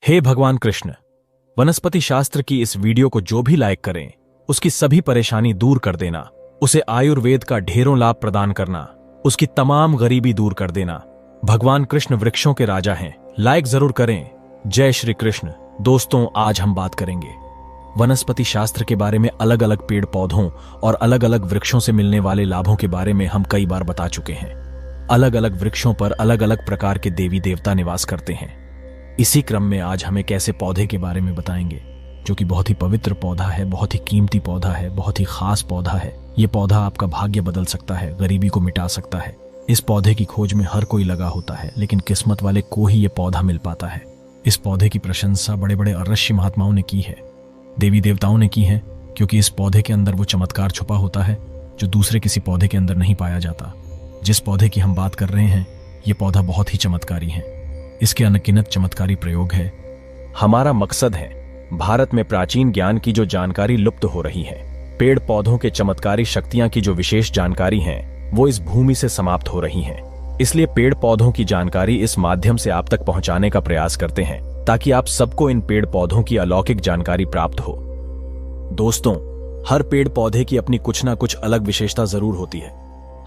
हे भगवान कृष्ण, वनस्पति शास्त्र की इस वीडियो को जो भी लाइक करें उसकी सभी परेशानी दूर कर देना, उसे आयुर्वेद का ढेरों लाभ प्रदान करना, उसकी तमाम गरीबी दूर कर देना। भगवान कृष्ण वृक्षों के राजा हैं, लाइक जरूर करें। जय श्री कृष्ण। दोस्तों, आज हम बात करेंगे वनस्पति शास्त्र के बारे में। अलग अलग पेड़ पौधों और अलग अलग वृक्षों से मिलने वाले लाभों के बारे में हम कई बार बता चुके हैं। अलग अलग वृक्षों पर अलग अलग प्रकार के देवी देवता निवास करते हैं। इसी क्रम में आज हम एक ऐसे पौधे के बारे में बताएंगे जो कि बहुत ही पवित्र पौधा है, बहुत ही कीमती पौधा है, बहुत ही खास पौधा है। ये पौधा आपका भाग्य बदल सकता है, गरीबी को मिटा सकता है। इस पौधे की खोज में हर कोई लगा होता है, लेकिन किस्मत वाले को ही ये पौधा मिल पाता है। इस पौधे की प्रशंसा बड़े बड़े ऋषि महात्माओं ने की है, देवी देवताओं ने की है, क्योंकि इस पौधे के अंदर वो चमत्कार छुपा होता है जो दूसरे किसी पौधे के अंदर नहीं पाया जाता। जिस पौधे की हम बात कर रहे हैं, ये पौधा बहुत ही चमत्कारी है। इसके अनगिनत चमत्कारी प्रयोग है। हमारा मकसद है भारत में प्राचीन ज्ञान की जो जानकारी लुप्त हो रही है, पेड़ पौधों के चमत्कारी शक्तियां की जो विशेष जानकारी है, वो इस भूमि से समाप्त हो रही है। इसलिए पेड़ पौधों की जानकारी इस माध्यम से आप तक पहुंचाने का प्रयास करते हैं, ताकि आप सबको इन पेड़ पौधों की अलौकिक जानकारी प्राप्त हो। दोस्तों, हर पेड़ पौधे की अपनी कुछ ना कुछ अलग विशेषता जरूर होती है।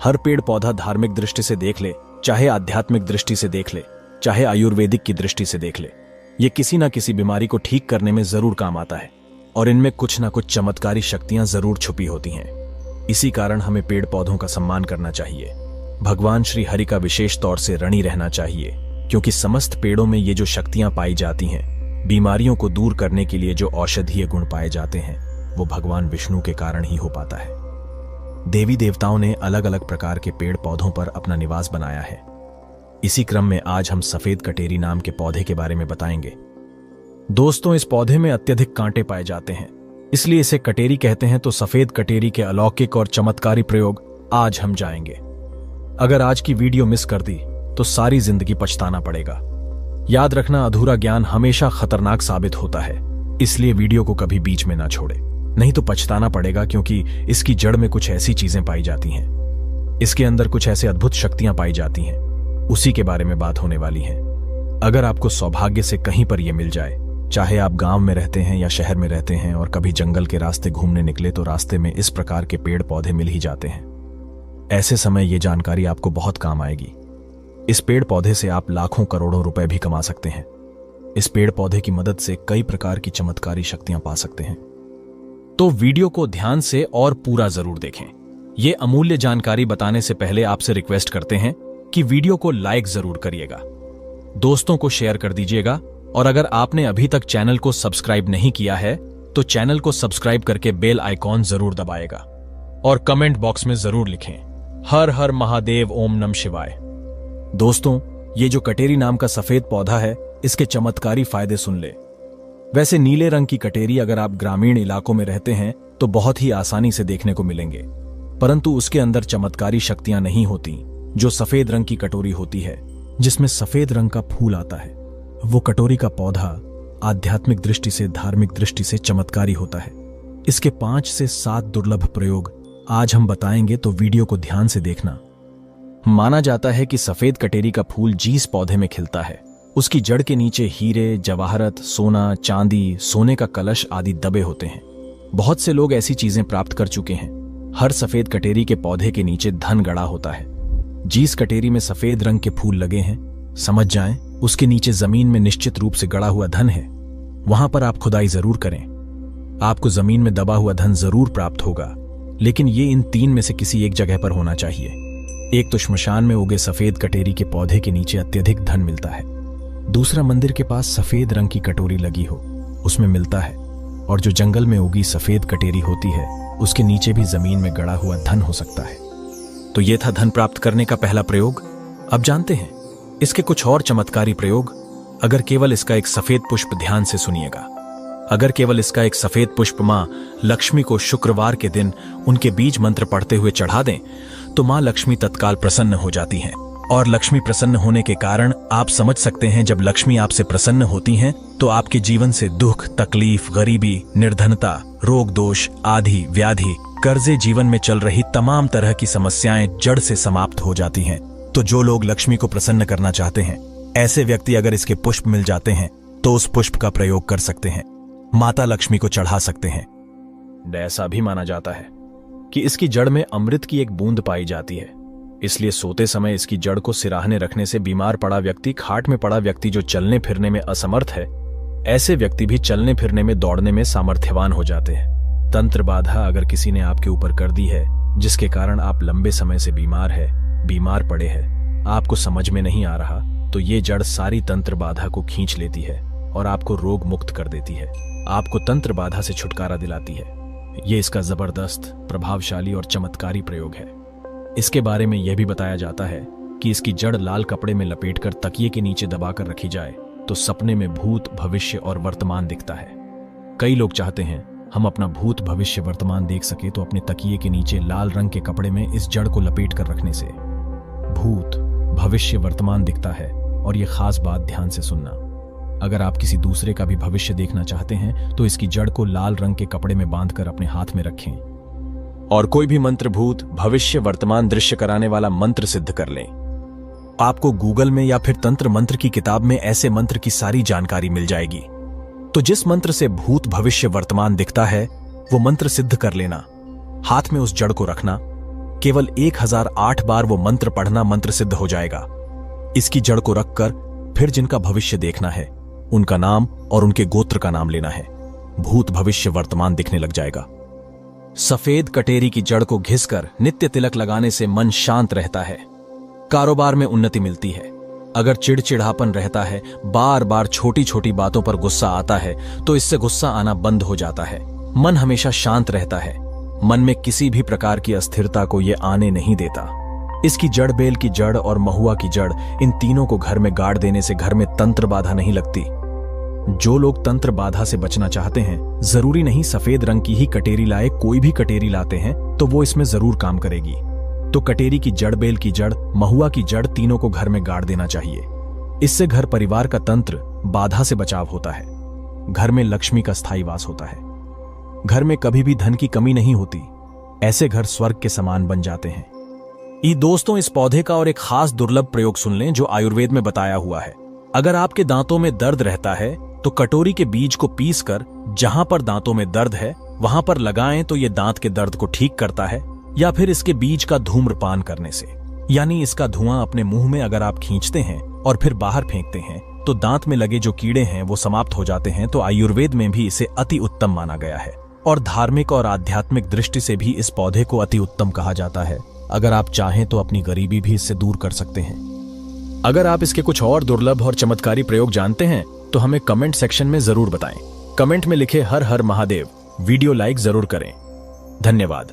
हर पेड़ पौधा धार्मिक दृष्टि से देख ले, चाहे आध्यात्मिक दृष्टि से देख ले, चाहे आयुर्वेदिक की दृष्टि से देख ले, ये किसी ना किसी बीमारी को ठीक करने में जरूर काम आता है और इनमें कुछ ना कुछ चमत्कारी शक्तियां जरूर छुपी होती हैं। इसी कारण हमें पेड़ पौधों का सम्मान करना चाहिए। भगवान श्री हरि का विशेष तौर से ऋणी रहना चाहिए, क्योंकि समस्त पेड़ों में ये जो शक्तियां पाई जाती हैं, बीमारियों को दूर करने के लिए जो औषधीय गुण पाए जाते हैं, वो भगवान विष्णु के कारण ही हो पाता है। देवी देवताओं ने अलग अलग प्रकार के पेड़ पौधों पर अपना निवास बनाया है। इसी क्रम में आज हम सफेद कटेरी नाम के पौधे के बारे में बताएंगे। दोस्तों, इस पौधे में अत्यधिक कांटे पाए जाते हैं, इसलिए इसे कटेरी कहते हैं। तो सफेद कटेरी के अलौकिक और चमत्कारी प्रयोग आज हम जाएंगे। अगर आज की वीडियो मिस कर दी तो सारी जिंदगी पछताना पड़ेगा। याद रखना, अधूरा ज्ञान हमेशा खतरनाक साबित होता है, इसलिए वीडियो को कभी बीच में ना छोड़े, नहीं तो पछताना पड़ेगा, क्योंकि इसकी जड़ में कुछ ऐसी चीजें पाई जाती हैं, इसके अंदर कुछ ऐसे अद्भुत शक्तियां पाई जाती हैं, उसी के बारे में बात होने वाली है। अगर आपको सौभाग्य से कहीं पर यह मिल जाए, चाहे आप गांव में रहते हैं या शहर में रहते हैं, और कभी जंगल के रास्ते घूमने निकले तो रास्ते में इस प्रकार के पेड़ पौधे मिल ही जाते हैं, ऐसे समय ये जानकारी आपको बहुत काम आएगी। इस पेड़ पौधे से आप लाखों करोड़ों रुपए भी कमा सकते हैं। इस पेड़ पौधे की मदद से कई प्रकार की चमत्कारी शक्तियां पा सकते हैं। तो वीडियो को ध्यान से और पूरा जरूर देखें। ये अमूल्य जानकारी बताने से पहले आपसे रिक्वेस्ट करते हैं कि वीडियो को लाइक जरूर करिएगा, दोस्तों को शेयर कर दीजिएगा, और अगर आपने अभी तक चैनल को सब्सक्राइब नहीं किया है तो चैनल को सब्सक्राइब करके बेल आइकॉन जरूर दबाएगा और कमेंट बॉक्स में जरूर लिखें, हर हर महादेव, ओम नमः शिवाय। दोस्तों, ये जो कटेरी नाम का सफेद पौधा है, इसके चमत्कारी फायदे सुन ले। वैसे नीले रंग की कटेरी अगर आप ग्रामीण इलाकों में रहते हैं तो बहुत ही आसानी से देखने को मिलेंगे, परंतु उसके अंदर चमत्कारी शक्तियां नहीं होती जो सफेद रंग की कटोरी होती है, जिसमें सफेद रंग का फूल आता है। वो कटोरी का पौधा आध्यात्मिक दृष्टि से, धार्मिक दृष्टि से चमत्कारी होता है। इसके 5 से 7 दुर्लभ प्रयोग आज हम बताएंगे, तो वीडियो को ध्यान से देखना। माना जाता है कि सफेद कटेरी का फूल जिस पौधे में खिलता है, उसकी जड़ के नीचे हीरे, जवाहरत, सोना, चांदी, सोने का कलश आदि दबे होते हैं। बहुत से लोग ऐसी चीजें प्राप्त कर चुके हैं। हर सफेद कटेरी के पौधे के नीचे धन गड़ा होता है। जिस कटेरी में सफेद रंग के फूल लगे हैं, समझ जाएं उसके नीचे जमीन में निश्चित रूप से गड़ा हुआ धन है। वहां पर आप खुदाई जरूर करें, आपको जमीन में दबा हुआ धन जरूर प्राप्त होगा, लेकिन ये इन 3 में से किसी एक जगह पर होना चाहिए। एक तो श्मशान में उगे सफेद कटेरी के पौधे के नीचे अत्यधिक धन मिलता है। दूसरा, मंदिर के पास सफेद रंग की कटोरी लगी हो, उसमें मिलता है। और जो जंगल में उगी सफेद कटेरी होती है, उसके नीचे भी जमीन में गड़ा हुआ धन हो सकता है। तो ये था धन प्राप्त करने का पहला प्रयोग। अब जानते हैं इसके कुछ और चमत्कारी प्रयोग। अगर केवल इसका एक सफेद पुष्प, ध्यान से सुनिएगा, अगर केवल इसका एक सफेद पुष्प मां लक्ष्मी को शुक्रवार के दिन उनके बीज मंत्र पढ़ते हुए चढ़ा दें, तो मां लक्ष्मी तत्काल प्रसन्न हो जाती हैं। और लक्ष्मी प्रसन्न होने के कारण आप समझ सकते हैं, जब लक्ष्मी आपसे प्रसन्न होती हैं तो आपके जीवन से दुख, तकलीफ, गरीबी, निर्धनता, रोग दोष, आदि व्याधि, कर्जे, जीवन में चल रही तमाम तरह की समस्याएं जड़ से समाप्त हो जाती हैं। तो जो लोग लक्ष्मी को प्रसन्न करना चाहते हैं, ऐसे व्यक्ति अगर इसके पुष्प मिल जाते हैं तो उस पुष्प का प्रयोग कर सकते हैं, माता लक्ष्मी को चढ़ा सकते हैं। ऐसा भी माना जाता है कि इसकी जड़ में अमृत की एक बूंद पाई जाती है, इसलिए सोते समय इसकी जड़ को सिराहने रखने से बीमार पड़ा व्यक्ति, खाट में पड़ा व्यक्ति जो चलने फिरने में असमर्थ है, ऐसे व्यक्ति भी चलने फिरने में, दौड़ने में सामर्थ्यवान हो जाते हैं। तंत्र बाधा अगर किसी ने आपके ऊपर कर दी है, जिसके कारण आप लंबे समय से बीमार पड़े हैं, आपको समझ में नहीं आ रहा, तो ये जड़ सारी तंत्र बाधा को खींच लेती है और आपको रोग मुक्त कर देती है, आपको तंत्र बाधा से छुटकारा दिलाती है। ये इसका जबरदस्त, प्रभावशाली और चमत्कारी प्रयोग है। इसके बारे में यह भी बताया जाता है कि इसकी जड़ लाल कपड़े में लपेटकर तकिए के नीचे दबाकर रखी जाए तो सपने में भूत, भविष्य और वर्तमान दिखता है। कई लोग चाहते हैं हम अपना भूत, भविष्य, वर्तमान देख सके, तो अपने तकिए के नीचे लाल रंग के कपड़े में इस जड़ को लपेट कर रखने से भूत, भविष्य, वर्तमान दिखता है। और ये खास बात ध्यान से सुनना, अगर आप किसी दूसरे का भी भविष्य देखना चाहते हैं तो इसकी जड़ को लाल रंग के कपड़े में बांधकर अपने हाथ में रखें और कोई भी मंत्र भूत, भविष्य, वर्तमान दृश्य कराने वाला मंत्र सिद्ध कर लें। आपको गूगल में या फिर तंत्र मंत्र की किताब में ऐसे मंत्र की सारी जानकारी मिल जाएगी। तो जिस मंत्र से भूत, भविष्य, वर्तमान दिखता है वो मंत्र सिद्ध कर लेना, हाथ में उस जड़ को रखना, केवल 1008 बार वो मंत्र पढ़ना, मंत्र सिद्ध हो जाएगा। इसकी जड़ को रखकर फिर जिनका भविष्य देखना है उनका नाम और उनके गोत्र का नाम लेना है, भूत, भविष्य, वर्तमान दिखने लग जाएगा। सफेद कटेरी की जड़ को घिसकर नित्य तिलक लगाने से मन शांत रहता है, कारोबार में उन्नति मिलती है। अगर चिड़चिड़ापन रहता है, बार बार छोटी छोटी बातों पर गुस्सा आता है, तो इससे गुस्सा आना बंद हो जाता है। मन हमेशा शांत रहता है, मन में किसी भी प्रकार की अस्थिरता को ये आने नहीं देता। इसकी जड़, बेल की जड़ और महुआ की जड़, इन तीनों को घर में गाड़ देने से घर में तंत्र बाधा नहीं लगती। जो लोग तंत्र बाधा से बचना चाहते हैं, जरूरी नहीं सफेद रंग की ही कटेरी लाए, कोई भी कटेरी लाते हैं तो वो इसमें जरूर काम करेगी। तो कटेरी की जड़, बेल की जड़, महुआ की जड़, तीनों को घर में गाड़ देना चाहिए। इससे घर परिवार का तंत्र बाधा से बचाव होता है, घर में लक्ष्मी का स्थायी वास होता है, घर में कभी भी धन की कमी नहीं होती। ऐसे घर स्वर्ग के समान बन जाते हैं। दोस्तों, इस पौधे का और एक खास दुर्लभ प्रयोग सुन लें जो आयुर्वेद में बताया हुआ है। अगर आपके दांतों में दर्द रहता है तो कटोरी के बीज को पीसकर जहां पर दांतों में दर्द है वहां पर लगाएं तो ये दांत के दर्द को ठीक करता है। या फिर इसके बीज का धूम्रपान करने से, यानी इसका धुआं अपने मुंह में अगर आप खींचते हैं और फिर बाहर फेंकते हैं तो दांत में लगे जो कीड़े हैं वो समाप्त हो जाते हैं। तो आयुर्वेद में भी इसे अति उत्तम माना गया है और धार्मिक और आध्यात्मिक दृष्टि से भी इस पौधे को अति उत्तम कहा जाता है। अगर आप चाहें तो अपनी गरीबी भी इससे दूर कर सकते हैं। अगर आप इसके कुछ और दुर्लभ और चमत्कारी प्रयोग जानते हैं तो हमें कमेंट सेक्शन में जरूर बताएं। कमेंट में लिखे हर हर महादेव वीडियो लाइक जरूर करें। धन्यवाद।